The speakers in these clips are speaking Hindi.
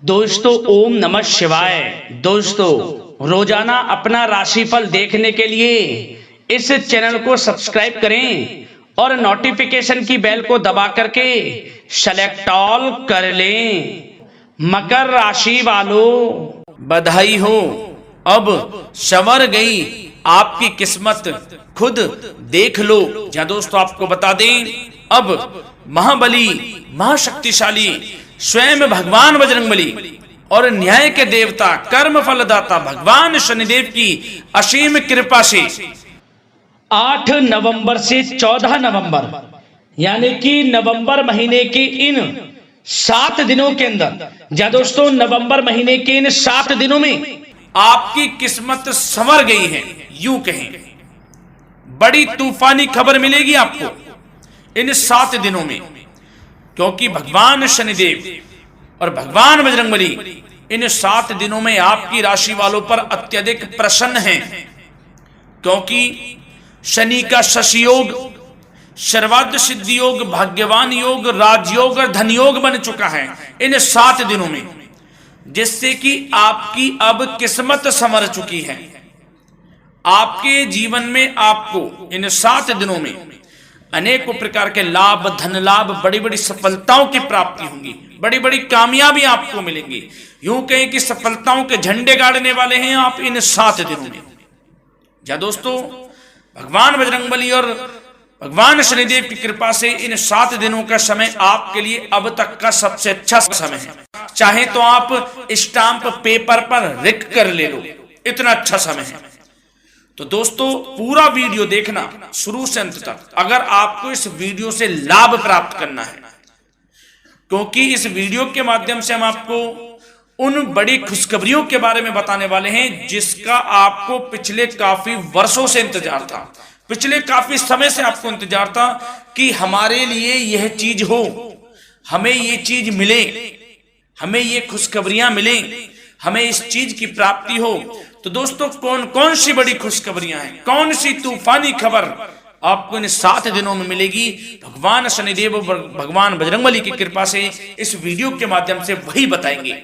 दोस्तों ओम नमः शिवाय। दोस्तों रोजाना अपना राशिफल देखने के लिए इस चैनल को सब्सक्राइब करें और नोटिफिकेशन की बेल को दबा करके सेलेक्ट ऑल कर लें। मकर राशि वालों बधाई हो, अब संवर गई आपकी किस्मत, खुद देख लो। या दोस्तों आपको बता दें, अब महाबली महाशक्तिशाली स्वयं भगवान बजरंगबली और न्याय के देवता कर्म फलदाता भगवान शनिदेव की असीम कृपा से 8 नवंबर से 14 नवंबर यानी कि नवंबर महीने के इन 7 दिनों के अंदर, या दोस्तों नवंबर महीने के इन 7 दिनों में आपकी किस्मत संवर गई है। यूं कहें, बड़ी तूफानी खबर मिलेगी आपको इन 7 दिनों में, क्योंकि भगवान शनिदेव और भगवान बजरंगबली इन 7 दिनों में आपकी राशि वालों पर अत्यधिक प्रसन्न हैं, क्योंकि शनि का शशि योग, सर्वार्थ सिद्धि योग, भाग्यवान योग, राजयोग और धन योग बन चुका है इन 7 दिनों में, जिससे कि आपकी अब किस्मत संवर चुकी है। आपके जीवन में आपको इन 7 दिनों में अनेकों प्रकार के लाभ, धन लाभ, बड़ी बड़ी सफलताओं की प्राप्ति होंगी, बड़ी बड़ी कामयाबी आपको मिलेंगी। यूं कहें कि सफलताओं के झंडे गाड़ने वाले हैं आप इन 7 दिनों में। या दोस्तों भगवान बजरंगबली और भगवान शनिदेव की कृपा से इन 7 दिनों का समय आपके लिए अब तक का सबसे अच्छा समय है। चाहे तो आप स्टाम्प पेपर पर लिख कर ले लो, इतना अच्छा समय है। तो दोस्तों पूरा वीडियो देखना शुरू से अंत तक, अगर आपको इस वीडियो से लाभ प्राप्त करना है, क्योंकि इस वीडियो के माध्यम से हम आपको उन बड़ी खुशखबरियों के बारे में बताने वाले हैं जिसका आपको पिछले काफी वर्षों से इंतजार था, पिछले काफी समय से आपको इंतजार था कि हमारे लिए यह चीज हो, हमें ये चीज मिले, हमें ये खुशखबरियां मिले, हमें इस चीज की प्राप्ति हो। तो दोस्तों कौन कौन सी बड़ी खुशखबरियां हैं, कौन सी तूफानी खबर आपको इन 7 दिनों में मिलेगी, भगवान शनिदेव और भगवान बजरंगबली की कृपा से इस वीडियो के माध्यम से वही बताएंगे।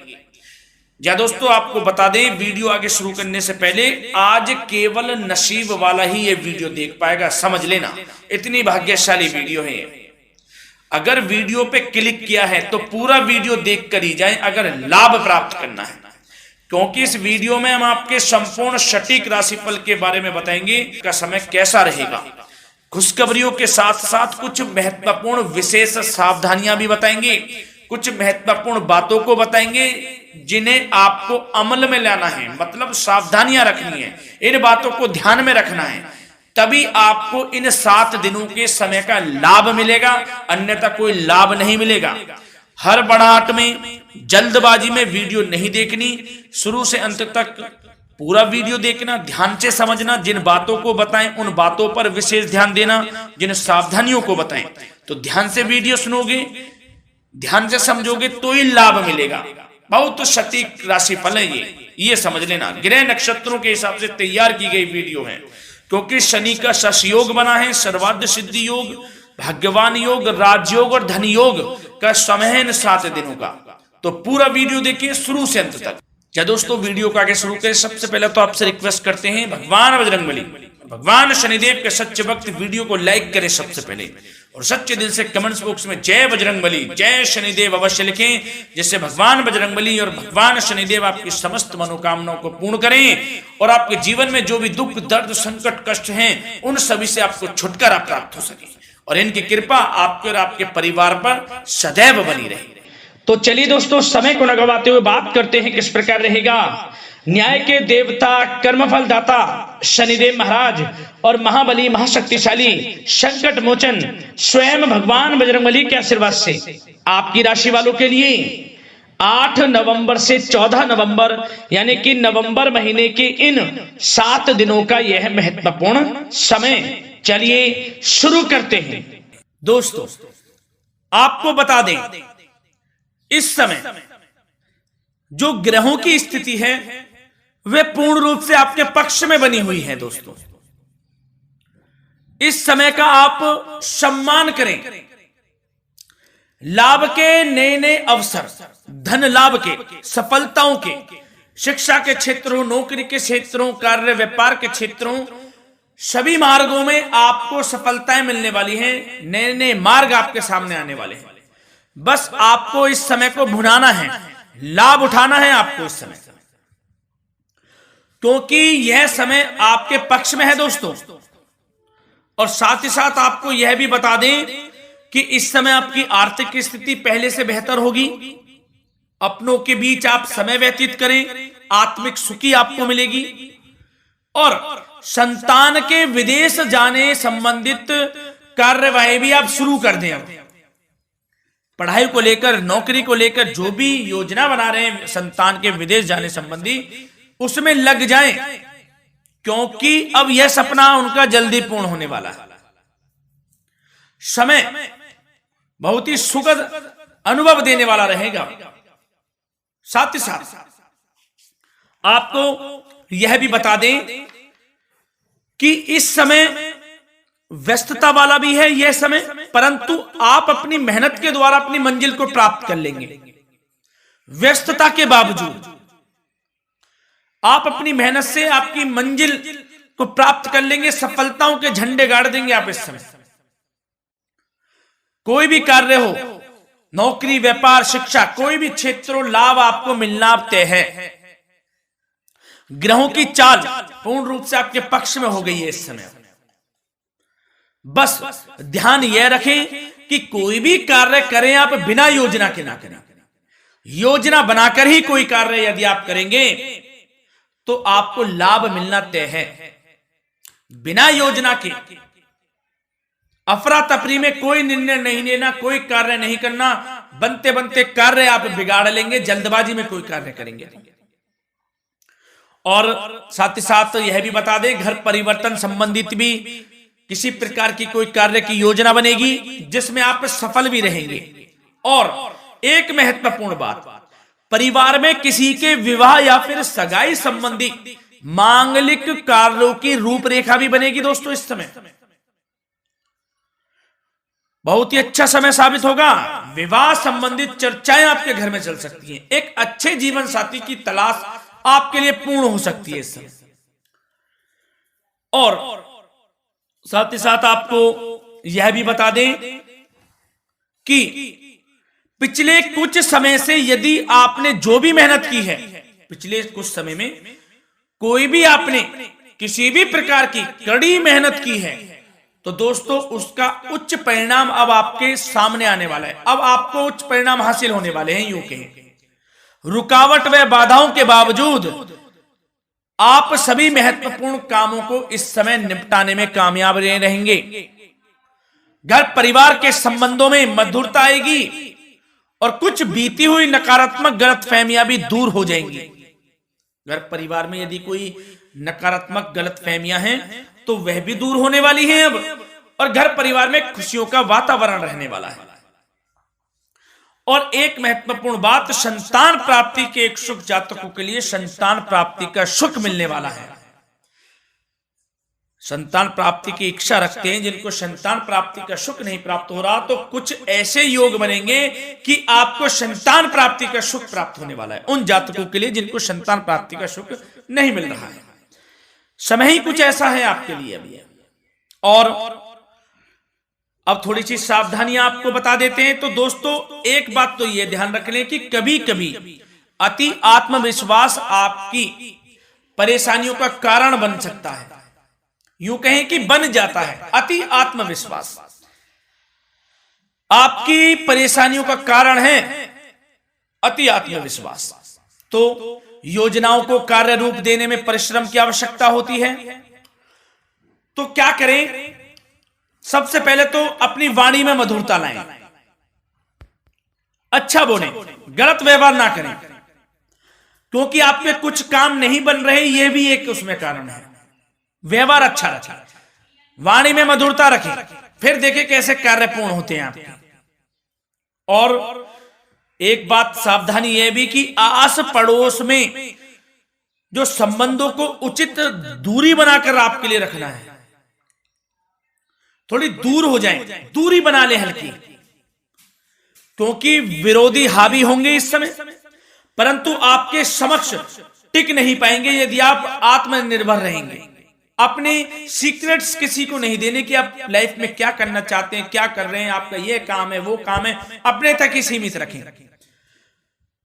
या दोस्तों आपको बता दें, वीडियो आगे शुरू करने से पहले आज केवल नसीब वाला ही ये वीडियो देख पाएगा, समझ लेना, इतनी भाग्यशाली वीडियो है। अगर वीडियो पे क्लिक किया है तो पूरा वीडियो देख कर ही जाए अगर लाभ प्राप्त करना है, क्योंकि इस वीडियो में हम आपके संपूर्ण सटीक राशिफल के बारे में बताएंगे का समय कैसा रहेगा। खुशखबरियों के साथ साथ कुछ महत्वपूर्ण विशेष सावधानियां भी बताएंगे, कुछ महत्वपूर्ण बातों को बताएंगे जिन्हें आपको अमल में लाना है, मतलब सावधानियां रखनी है, इन बातों को ध्यान में रखना है, तभी आपको इन 7 दिनों के समय का लाभ मिलेगा, अन्यथा कोई लाभ नहीं मिलेगा। हर बढ़ाहट में, जल्दबाजी में वीडियो नहीं देखनी, शुरू से अंत तक पूरा वीडियो देखना, ध्यान से समझना, जिन बातों को बताएं उन बातों पर विशेष ध्यान देना, जिन सावधानियों को बताएं तो ध्यान से वीडियो सुनोगे, ध्यान से समझोगे तो ही लाभ मिलेगा। बहुत सटीक राशिफल है ये समझ लेना। ग्रह नक्षत्रों के हिसाब से तैयार की गई वीडियो है, क्योंकि शनि का शशि योग बना है, सर्वार्थ सिद्धि योग, भाग्यवान योग, राजयोग और धन योग का समय है इन 7 दिनों का। तो पूरा वीडियो देखिए शुरू से अंत तक। या दोस्तों वीडियो को आगे शुरू करें, सबसे पहले तो आपसे रिक्वेस्ट करते हैं, भगवान बजरंगबली, भगवान शनिदेव के सच्चे भक्त वीडियो को लाइक करें सबसे पहले, और सच्चे दिल से कमेंट्स बॉक्स में जय बजरंगबली, जय शनिदेव अवश्य लिखें, जिससे भगवान बजरंगबली और भगवान शनिदेव आपकी समस्त मनोकामनाओं को पूर्ण करें और आपके जीवन में जो भी दुख, दर्द, संकट, कष्ट हैं उन सभी से आपको छुटकारा प्राप्त हो सके और इनकी कृपा आपके और आपके परिवार पर सदैव बनी रहे। तो चलिए दोस्तों समय को न गवाते हुए बात करते हैं किस प्रकार रहेगा न्याय के देवता, कर्मफल दाता शनिदेव महाराज और महाबली महाशक्तिशाली संकट मोचन स्वयं भगवान बजरंगबली के आशीर्वाद से आपकी राशि वालों के लिए 8 नवंबर से 14 नवंबर यानी कि नवंबर महीने के इन 7 दिनों का यह महत्वपूर्ण समय। चलिए शुरू करते हैं। दोस्तों आपको बता दें, इस समय जो ग्रहों की स्थिति है वे पूर्ण रूप से आपके पक्ष में बनी हुई है। दोस्तों इस समय का आप सम्मान करें, लाभ के नए नए अवसर, धन लाभ के, सफलताओं के, शिक्षा के क्षेत्रों, नौकरी के क्षेत्रों, कार्य व्यापार के क्षेत्रों, सभी मार्गों में आपको सफलताएं मिलने वाली हैं। नए नए मार्ग आपके सामने आने वाले हैं। बस आपको इस समय को भुनाना है, लाभ उठाना है आपको इस समय, क्योंकि यह समय आपके पक्ष में है दोस्तों। और साथ ही साथ आपको यह भी बता दें कि इस समय आपकी आर्थिक स्थिति पहले से बेहतर होगी। अपनों के बीच आप समय व्यतीत करें, आत्मिक सुखी आपको मिलेगी। और संतान के विदेश जाने संबंधित कार्यवाही भी आप शुरू कर दें। अब पढ़ाई को लेकर, नौकरी को लेकर जो भी योजना बना रहे हैं संतान के विदेश जाने संबंधी, उसमें लग जाएं, क्योंकि अब यह सपना उनका जल्दी पूर्ण होने वाला है। समय बहुत ही सुखद अनुभव देने वाला रहेगा। साथ ही साथ आपको यह भी बता दें कि इस समय व्यस्तता वाला भी है यह समय, परंतु आप अपनी मेहनत के द्वारा अपनी मंजिल को प्राप्त कर लेंगे। व्यस्तता के बावजूद आप अपनी मेहनत से आपकी मंजिल को प्राप्त कर लेंगे। सफलताओं के झंडे गाड़ देंगे आप इस समय। कोई भी कार्य हो, नौकरी, व्यापार, शिक्षा, कोई भी क्षेत्र, लाभ आपको मिलना तय है। ग्रहों की चाल पूर्ण रूप से आपके पक्ष में हो गई है इस समय। बस ध्यान यह रखें कि कोई भी कार्य करें आप बिना योजना के ना करें। योजना बनाकर ही कोई कार्य यदि आप करेंगे तो आपको लाभ मिलना तय है। बिना योजना के अफरा तफरी में कोई निर्णय नहीं लेना, कोई कार्य नहीं करना। बनते बनते कार्य आप बिगाड़ लेंगे, जल्दबाजी में कोई कार्य करेंगे। और साथ ही साथ यह भी बता दें, घर परिवर्तन संबंधित भी किसी प्रकार की कोई कार्य की योजना बनेगी जिसमें आप सफल भी रहेंगे। और एक महत्वपूर्ण बात, परिवार में किसी के विवाह या फिर सगाई संबंधी मांगलिक कार्यों की रूपरेखा भी बनेगी दोस्तों इस समय। बहुत ही अच्छा समय साबित होगा। विवाह संबंधित चर्चाएं आपके घर में चल सकती हैं। एक अच्छे जीवन साथी की तलाश आपके लिए पूर्ण हो सकती है इस समय। और साथ ही साथ आपको यह भी बता दें कि पिछले कुछ समय से यदि आपने जो भी मेहनत की है, पिछले कुछ समय में कोई भी आपने किसी भी प्रकार की कड़ी मेहनत की है, तो दोस्तों उसका उच्च परिणाम अब आपके सामने आने वाला है। अब आपको उच्च परिणाम हासिल होने वाले हैं। यूं कहें, रुकावट व बाधाओं के बावजूद आप सभी महत्वपूर्ण कामों को इस समय निपटाने में कामयाब रहेंगे। घर परिवार के संबंधों में मधुरता आएगी और कुछ बीती हुई नकारात्मक गलतफहमियां भी दूर हो जाएंगी। घर परिवार में यदि कोई नकारात्मक गलतफहमियां हैं तो वह भी दूर होने वाली हैं अब, और घर परिवार में खुशियों का वातावरण रहने वाला है। और एक महत्वपूर्ण बात, संतान प्राप्ति के इच्छुक जातकों के लिए संतान प्राप्ति का सुख मिलने वाला है। संतान प्राप्ति की इच्छा रखते हैं जिनको संतान प्राप्ति का सुख नहीं प्राप्त हो रहा, तो कुछ ऐसे योग बनेंगे कि आपको संतान प्राप्ति का सुख प्राप्त होने वाला है। उन जातकों के लिए जिनको संतान प्राप्ति का सुख नहीं मिल रहा है, समय ही कुछ ऐसा है आपके लिए अभी। और अब थोड़ी सी सावधानियां आपको बता देते हैं। तो दोस्तों एक बात तो यह ध्यान रख लें कि कभी कभी अति आत्मविश्वास आपकी परेशानियों का कारण बन सकता है। यूं कहें कि बन जाता है। अति आत्मविश्वास आपकी परेशानियों का कारण है। अति आत्मविश्वास तो योजनाओं को कार्य रूप देने में परिश्रम की आवश्यकता होती है। तो क्या करें? सबसे पहले तो अपनी वाणी में मधुरता लाएं, अच्छा बोलें, गलत व्यवहार ना करें, क्योंकि आप पे कुछ काम नहीं बन रहे, यह भी एक उसमें कारण है। व्यवहार अच्छा रखें, वाणी में मधुरता रखें, फिर देखें कैसे कार्य पूर्ण होते हैं आपके। और एक बात सावधानी यह भी कि आस पड़ोस में जो संबंधों को उचित दूरी बनाकर आपके लिए रखना है। थोड़ी दूर हो जाएं, दूरी बना ले हल्की, क्योंकि विरोधी हावी होंगे इस समय, परंतु आपके समक्ष टिक नहीं पाएंगे यदि आप आत्मनिर्भर रहेंगे। अपने सीक्रेट्स किसी को नहीं देने कि आप लाइफ में क्या करना चाहते हैं, क्या कर रहे हैं, आपका ये काम है, वो काम है, अपने तक ही सीमित रखें।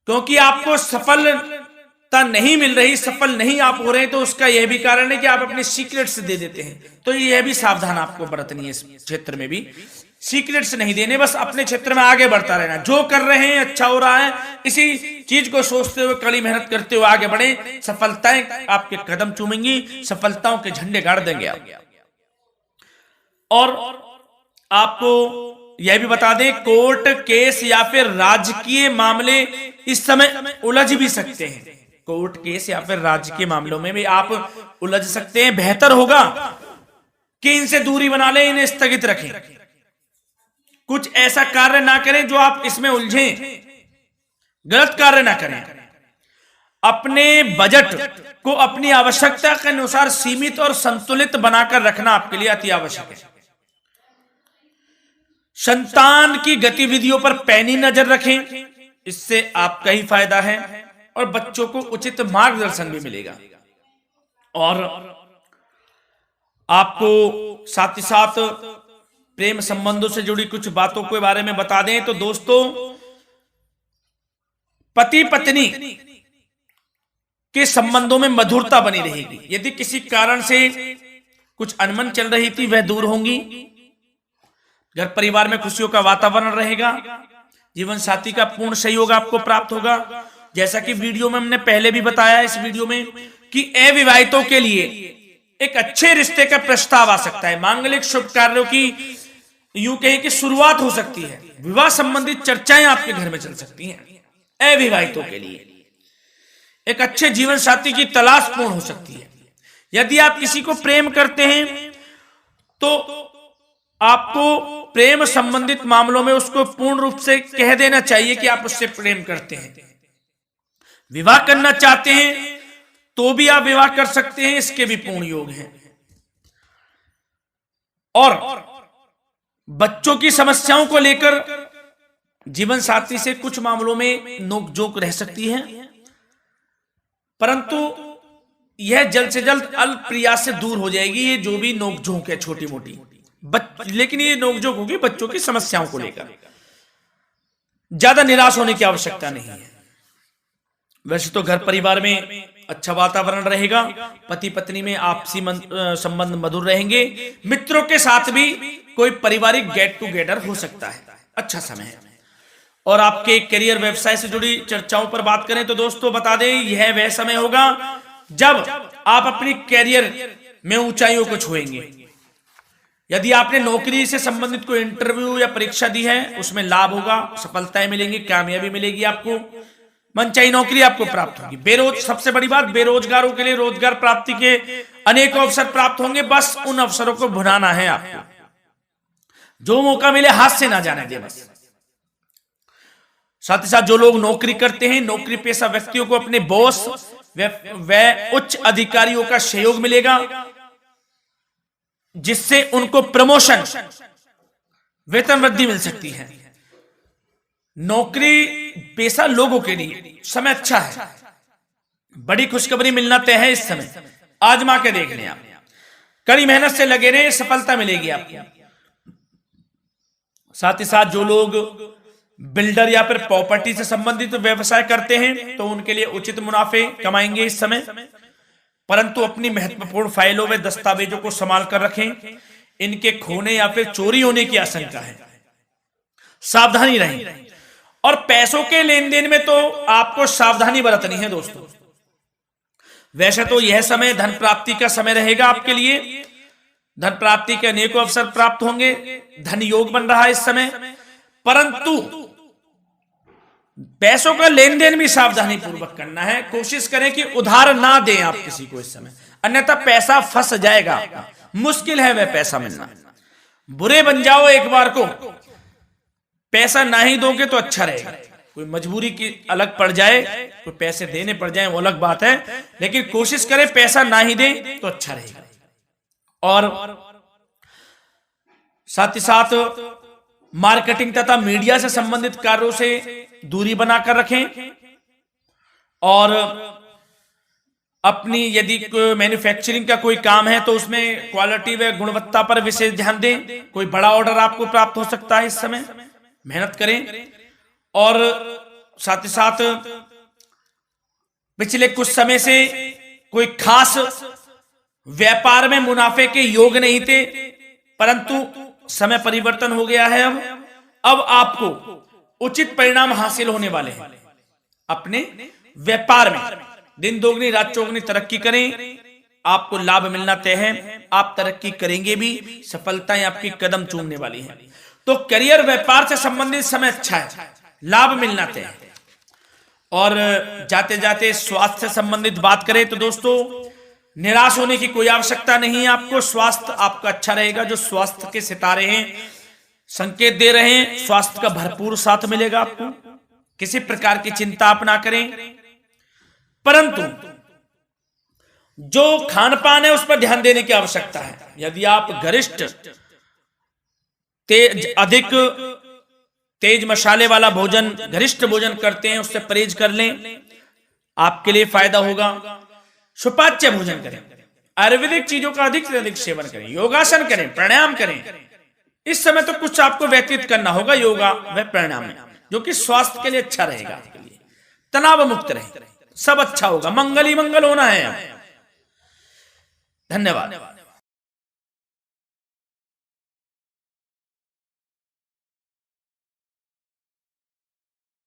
क्योंकि आपको सफलता नहीं मिल रही, सफल नहीं आप हो रहे, तो उसका यह भी कारण है कि आप अपने सीक्रेट्स दे देते हैं। तो यह भी सावधान आपको बरतनी है, इस क्षेत्र में भी सीक्रेट्स नहीं देने, बस अपने क्षेत्र में आगे बढ़ता रहना। जो कर रहे हैं अच्छा हो रहा है, इसी चीज को सोचते हुए कड़ी मेहनत करते हुए आगे बढ़े। सफलताएं आपके कदम चूमेंगी, सफलताओं के झंडे गाड़ देंगे आप। और आपको यह भी बता दें, कोर्ट केस या फिर राजकीय मामले इस समय उलझ भी सकते हैं। कोर्ट केस या फिर राजकीय मामलों में भी आप उलझ सकते हैं। बेहतर होगा कि इनसे दूरी बना लें, इन्हें स्थगित रखें। कुछ ऐसा कार्य ना करें जो आप इसमें उलझें, गलत कार्य ना करें। अपने बजट को अपनी आवश्यकता के अनुसार सीमित और संतुलित बनाकर रखना आपके लिए अति आवश्यक है। संतान की गतिविधियों पर पैनी नजर रखें, इससे आपका ही फायदा है और बच्चों को उचित मार्गदर्शन भी मिलेगा। और आपको साथ ही साथ प्रेम संबंधों से जुड़ी कुछ बातों के बारे में बता दें तो दोस्तों, पति पत्नी के संबंधों में मधुरता बनी रहेगी। यदि किसी कारण से कुछ अनबन चल रही थी, वह दूर होंगी। घर परिवार में खुशियों का वातावरण रहेगा। जीवन साथी का पूर्ण सहयोग आपको प्राप्त होगा। जैसा कि वीडियो में हमने पहले भी बताया, इस वीडियो में, कि अविवाहितों के लिए एक अच्छे रिश्ते का प्रस्ताव आ सकता है। मांगलिक शुभ कार्यों की यूं कहें कि शुरुआत हो सकती है। विवाह संबंधित चर्चाएं आपके घर में चल सकती हैं। अविवाहितों के लिए एक अच्छे जीवन साथी की तलाश पूर्ण हो सकती है। यदि आप किसी को प्रेम करते हैं तो आपको प्रेम संबंधित मामलों में उसको पूर्ण रूप से कह देना चाहिए कि आप उससे प्रेम करते हैं। विवाह करना चाहते हैं तो भी आप विवाह कर सकते हैं, इसके भी पूर्ण योग हैं। और बच्चों की समस्याओं को लेकर जीवन साथी से कुछ मामलों में नोकझोंक रह सकती है, परंतु यह जल्द से जल्द अल्प प्रयास से दूर हो जाएगी। ये जो भी नोकझोंक है छोटी मोटी, लेकिन ये नोकझोंक होगी बच्चों की समस्याओं को लेकर। ज्यादा निराश होने की आवश्यकता नहीं है। वैसे तो घर परिवार में अच्छा वातावरण रहेगा, पति पत्नी में आपसी संबंध मधुर रहेंगे। मित्रों के साथ भी कोई पारिवारिक गेट टुगेदर हो सकता है, अच्छा समय है। और आपके करियर व्यवसाय से जुड़ी चर्चाओं पर बात करें तो दोस्तों बता दें, यह वह समय होगा जब आप अपनी करियर में ऊंचाइयों को छुएंगे। यदि आपने नौकरी से संबंधित कोई इंटरव्यू या परीक्षा दी है, उसमें लाभ होगा, सफलताएं मिलेंगी, कामयाबी मिलेगी आपको, मनचाही नौकरी आपको प्राप्त होगी। सबसे बड़ी बात, बेरोजगारों के लिए रोजगार प्राप्ति के अनेक अवसर प्राप्त होंगे। बस उन अवसरों को भुनाना है आपको। जो मौका मिले हाथ से ना जाने दे बस। साथ ही साथ जो लोग नौकरी करते हैं, नौकरी पेशा व्यक्तियों को अपने बॉस व उच्च अधिकारियों का सहयोग मिलेगा, जिससे उनको प्रमोशन, वेतन वृद्धि मिल सकती है। नौकरी पेशा लोगों के लिए समय अच्छा है। बड़ी खुशखबरी मिलना तय है इस समय। आजमा के देख लें आप, कड़ी मेहनत से लगे रहे, सफलता मिलेगी आपको। साथ ही साथ जो लोग बिल्डर या फिर प्रॉपर्टी से संबंधित व्यवसाय करते हैं तो उनके लिए उचित मुनाफे कमाएंगे इस समय, परंतु अपनी महत्वपूर्ण फाइलों व दस्तावेजों को संभाल कर रखें। इनके खोने या फिर चोरी होने की आशंका है, सावधानी रहें। और पैसों के लेन देन में तो आपको सावधानी बरतनी है दोस्तों। वैसे तो यह समय धन प्राप्ति का समय रहेगा आपके लिए। धन प्राप्ति के अनेकों अवसर प्राप्त होंगे, धन योग बन रहा है इस समय, परंतु पैसों का लेन देन भी सावधानी पूर्वक करना है। कोशिश करें कि उधार ना दें आप किसी को इस समय, अन्यथा पैसा फंस जाएगा आपका। मुश्किल है वह पैसा मिलना। बुरे बन जाओ एक बार को, पैसा ना ही दोगे तो अच्छा रहेगा। कोई मजबूरी की अलग पड़ जाए, कोई पैसे देने पड़ जाए वो अलग बात है, लेकिन कोशिश करें पैसा ना ही दें तो अच्छा रहेगा। और साथ ही साथ मार्केटिंग तथा मीडिया से संबंधित कार्यों से दूरी बनाकर रखें और अपनी यदि मैन्युफैक्चरिंग का कोई काम है तो उसमें क्वालिटी व गुणवत्ता पर विशेष ध्यान दें। कोई बड़ा ऑर्डर आपको प्राप्त हो सकता है, इस समय मेहनत करें। और साथ ही साथ पिछले कुछ समय से कोई खास व्यापार में मुनाफे के योग नहीं थे, परंतु समय परिवर्तन हो गया है। अब आपको उचित परिणाम हासिल होने वाले हैं। अपने व्यापार में दिन दोगुनी रात चौगुनी तरक्की करें, आपको लाभ मिलना तय है। आप तरक्की करेंगे भी, सफलताएं आपकी कदम चूमने वाली हैं। तो करियर व्यापार से संबंधित समय अच्छा है, लाभ मिलना तय है। और जाते जाते स्वास्थ्य से संबंधित बात करें तो दोस्तों निराश होने की कोई आवश्यकता नहीं है। आपको स्वास्थ्य आपका अच्छा रहेगा। जो स्वास्थ्य के सितारे हैं संकेत दे रहे हैं, स्वास्थ्य का भरपूर साथ मिलेगा आपको। किसी प्रकार की चिंता आप ना करें, परंतु जो खान पान है उस पर ध्यान देने की आवश्यकता है। यदि आप गरिष्ठ अधिक तेज मसाले वाला भोजन, गरिष्ठ भोजन करते हैं, उससे परहेज कर लें, आपके लिए फायदा होगा। सुपाच्य भोजन करें, आयुर्वेदिक चीजों का अधिक से अधिक सेवन करें, योगासन करें, प्राणायाम करें। इस समय तो कुछ आपको व्यतीत करना होगा योगा व प्राणायाम में, जो कि स्वास्थ्य के लिए अच्छा रहेगा। आपके लिए तनाव मुक्त रहे, सब अच्छा होगा। मंगल ही मंगल होना है। धन्यवाद।